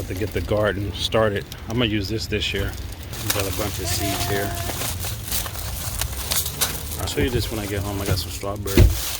to get the garden started. I'm gonna use this year. Got a bunch of seeds here. I'll show you this when I get home. I got some strawberries.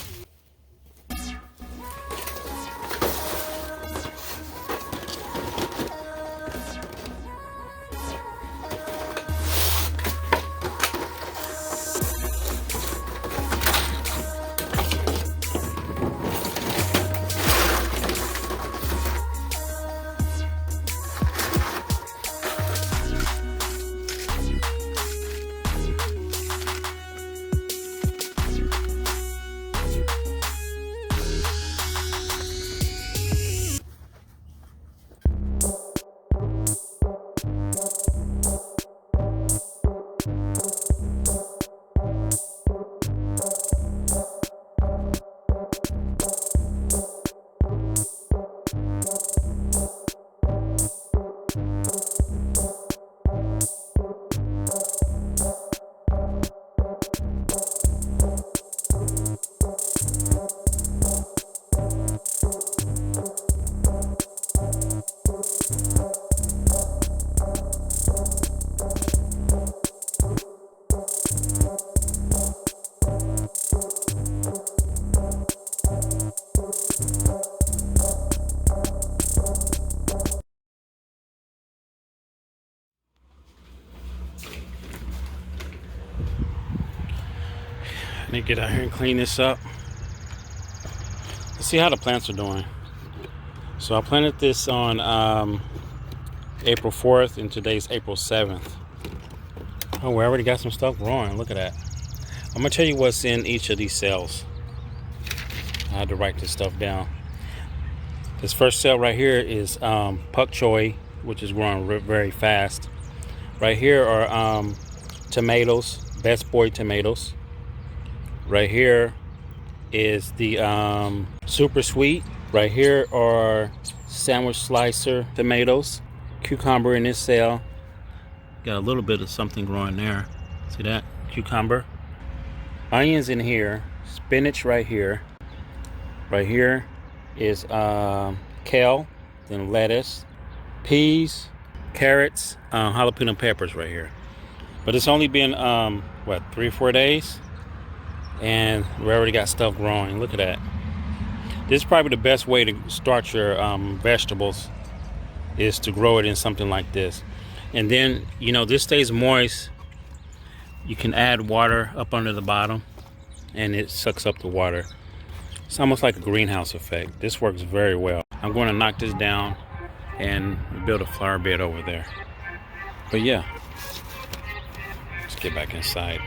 I need to get out here and clean this up. Let's see how the plants are doing. So I planted this on April 4th and today's April 7th. Oh, we already got some stuff growing. Look at that. I'm gonna tell you what's in each of these cells. I had to write this stuff down. This first cell right here is pak choi, which is growing very fast. Right here are tomatoes, best boy tomatoes. Right here is the super sweet. Right here are sandwich slicer tomatoes. Cucumber in this cell. Got a little bit of something growing there. See that? Cucumber. Onions in here. Spinach right here. Right here is kale, then lettuce, peas, carrots, jalapeno peppers right here. But it's only been, what, 3 or 4 days? And we already got stuff growing. Look at that. This is probably the best way to start your vegetables, is to grow it in something like this. And then, you know, this stays moist. You can add water up under the bottom and it sucks up the water. It's almost like a greenhouse effect. This works very well. I'm going to knock this down and build a flower bed over there. But yeah, let's get back inside.